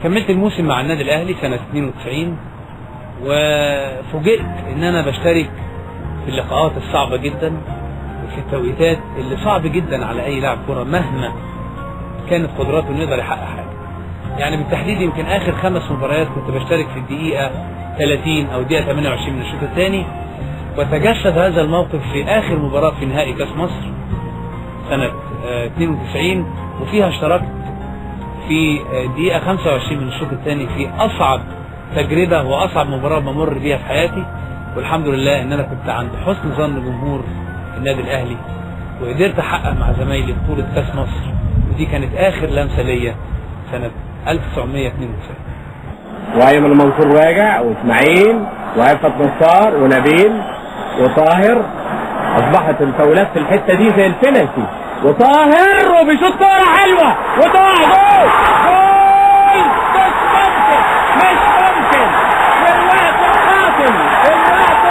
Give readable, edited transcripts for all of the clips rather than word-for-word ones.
كملت الموسم مع النادي الاهلي سنة 92، وفوجئت ان انا بشترك في اللقاءات الصعبة جدا وفي التوقيتات اللي صعب جدا على اي لاعب كرة مهما كانت قدراته انه يقدر يحقق حاجة. يعني بالتحديد يمكن اخر 5 مباريات كنت بشترك في الدقيقة 30 او دقيقة 28 من الشوط الثاني، وتجسد هذا الموقف في اخر مباراة في نهائي كاس مصر سنة 92، وفيها اشتركت في دقيقة 25 من الشوط الثاني في اصعب تجربة واصعب مباراة بمر بيها في حياتي، والحمد لله ان انا كنت عند حسن ظن جمهور النادي الاهلي، وقدرت احقق مع زمايلي بطولة كاس مصر، ودي كانت اخر لمسة ليا سنة 1992. وايمن المنصور راجع واسماعيل وعفت نصار ونبيل وطاهر، اصبحت الفاولات في الحته دي زي البنالتي، وطاهر وبيشوط كوره حلوه وطاهر جول جول. مش ممكن في الوقت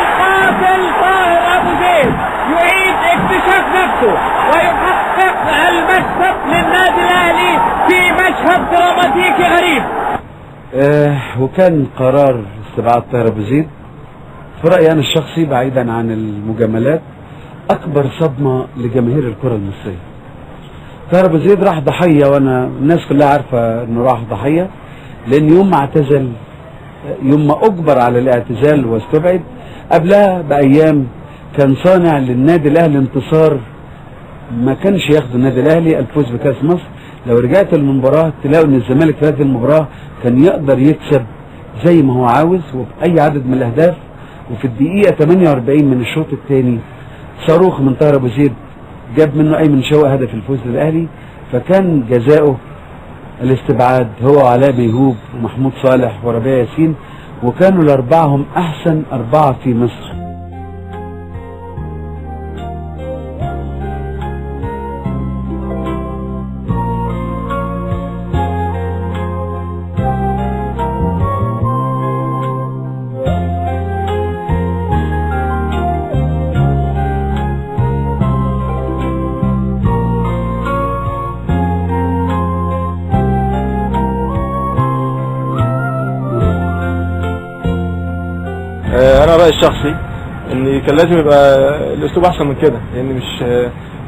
القاتل طاهر ابو زيد يعيد اكتشاف نفسه ويحقق المكسب للنادي الاهلي في مشهد دراماتيكي غريب. وكان قرار استبعاد طاهر ابو زيد في رايي انا الشخصي بعيدا عن المجاملات اكبر صدمه لجماهير الكره المصريه. طاهر ابو زيد راح ضحيه، وانا الناس كلها عارفه انه راح ضحيه، لان يوم ما اعتزل، يوم ما اجبر على الاعتزال واستبعد، قبلها بايام كان صانع للنادي الاهلي انتصار ما كانش ياخده النادي الاهلي، الفوز بكاس مصر. لو رجعت المباراه تلاقوا ان الزمالك في هذه المباراه كان يقدر يكسب زي ما هو عاوز وباي عدد من الاهداف، وفي الدقيقه 48 من الشوط الثاني صاروخ من طاهر ابو زيد جاب منه ايمن شوقي هدف الفوز للاهلي، فكان جزاؤه الاستبعاد هو وعلاء ميهوب ومحمود صالح وربيع ياسين، وكانوا الاربعه هم احسن 4 في مصر. انا رايي الشخصي ان كان لازم يبقى الاسلوب احسن من كده، لان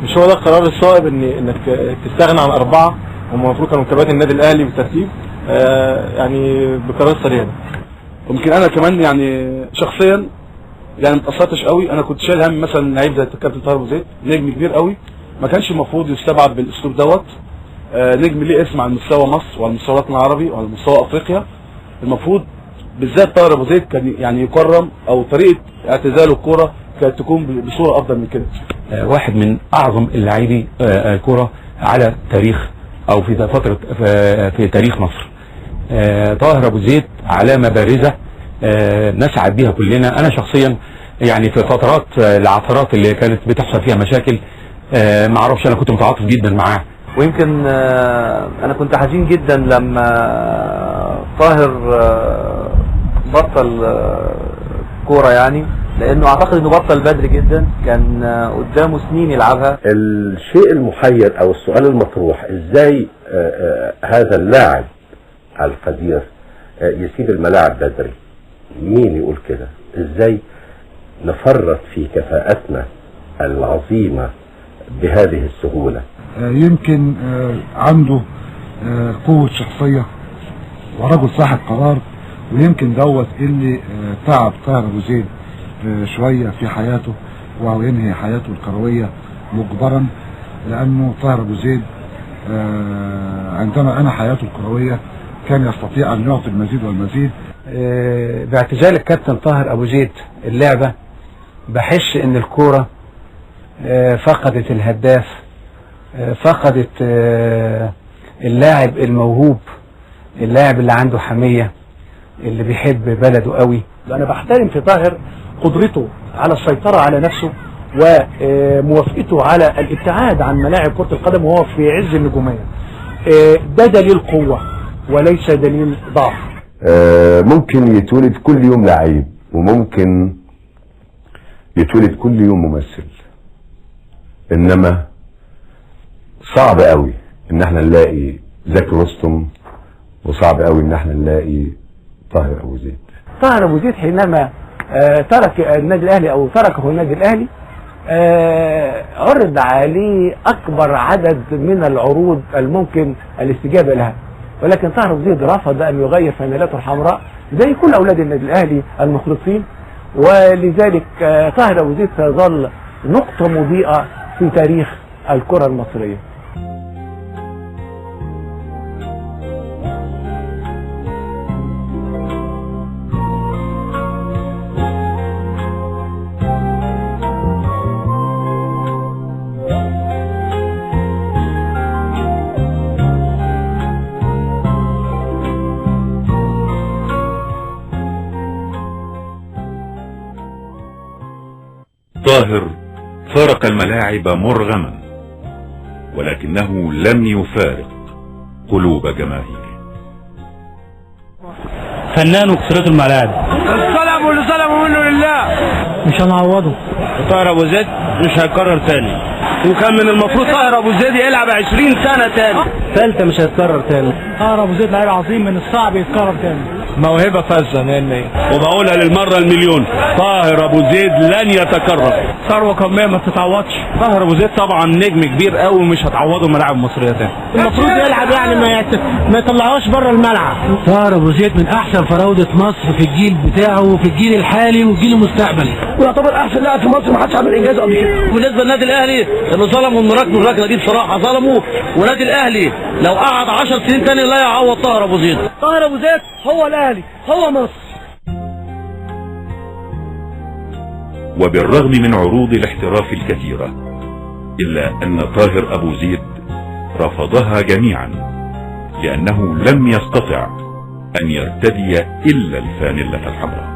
مش هو ده القرار الصائب انك تستغنى عن 4 هم المفروض كانوا كباتن النادي الاهلي بالترتيب يعني بقرار سريع. ويمكن انا كمان يعني شخصيا يعني ما اتاثرتش قوي، انا كنت شايل هم مثلا لعيب زي الكابتن طاهر ابو زيد، نجم كبير قوي ما كانش المفروض يستبعد بالاسلوب دوت. نجم ليه اسم على مستوى مصر وعلى مستوى الوطن العربي وعلى مستوى افريقيا، المفروض بالذات طاهر ابو زيد كان يعني يكرم، او طريقه اعتزاله الكوره كانت تكون بصوره افضل من كده. واحد من اعظم اللاعبي كوره على تاريخ او في فتره في تاريخ مصر. طاهر ابو زيد علامه بارزه نسعد بيها كلنا. انا شخصيا يعني في فترات العثرات اللي كانت بتحصل فيها مشاكل ما اعرفش انا كنت متعاطف جدا معاه، ويمكن انا كنت حزين جدا لما طاهر بطل كوره، يعني لانه اعتقد انه بطل بدري جدا، كان قدامه سنين يلعبها. الشيء المحير او السؤال المطروح ازاي هذا اللاعب القدير يسيب الملاعب بدري؟ مين يقول كده؟ ازاي نفرط في كفاءتنا العظيمة بهذه السهولة؟ يمكن عنده قوة شخصية ورجل صاحب قرار، ويمكن دوت اللي تعب طاهر ابو زيد شوية في حياته، وهو ينهي حياته الكروية مجبرا، لانه طاهر ابو زيد عندما انهى حياته الكروية كان يستطيع ان يعطي المزيد والمزيد. باعتزال الكابتن طاهر ابو زيد اللعبة بحس ان الكورة فقدت الهداف، فقدت اللاعب الموهوب، اللاعب اللي عنده حمية، اللي بيحب بلده قوي. انا بحترم في طاهر قدرته على السيطرة على نفسه وموافقته على الابتعاد عن ملاعب كرة القدم وهو في عز النجومية. ده دليل قوة وليس دليل ضعف. ممكن يتولد كل يوم لعيب، وممكن يتولد كل يوم ممثل، انما صعب قوي ان احنا نلاقي زكي رستم وصعب قوي ان احنا نلاقي طاهر ابو زيد. طاهر ابو زيد حينما ترك النادي الاهلي او تركه النادي الاهلي عرض عليه اكبر عدد من العروض الممكن الاستجابه لها، ولكن طاهر ابو زيد رفض ان يغير فانيلاته الحمراء زي كل اولاد النادي الاهلي المخلصين، ولذلك طاهر ابو زيد سيظل نقطه مضيئه في تاريخ الكره المصريه. طاهر فارق الملاعب مرغما، ولكنه لم يفارق قلوب جماهيره. فنان وكسرته الملاعب. الظلم واللي ظلموا منه لله مش هنعوضه. طاهر ابو زيد مش هيتكرر تاني، وكان من المفروض طاهر ابو زيد يلعب 20 سنه تاني. ثالثه مش هيتكرر تاني. طاهر ابو زيد لعيب عظيم، من الصعب يتكرر تاني. موهبه فذه مني، وبقولها للمره المليون، طاهر ابو زيد لن يتكرر. ثروه قوميه ما بتتعوضش. طاهر ابو زيد طبعا نجم كبير قوي ومش هتعوضه ملاعب مصريه تاني. المفروض يلعب يعني ما يطلعوش بره الملعب. طاهر ابو زيد من احسن فراوده مصر في الجيل بتاعه وفي الجيل الحالي والجيل المستقبلي، ويعتبر احسن لاعب في مصر، ما حدش عمل انجاز قبل كده. بالنسبه للنادي الاهلي اللي ظلموا من الركنه دي بصراحه ظلموا، والنادي الاهلي لو قعد 10 سنين تاني لا يعوض طاهر ابو زيد. طاهر ابو زيد هو الاهلي، هو مصر. وبالرغم من عروض الاحتراف الكثيرة، إلا أن طاهر أبو زيد رفضها جميعا، لأنه لم يستطع أن يرتدي إلا الفانلة الحمراء.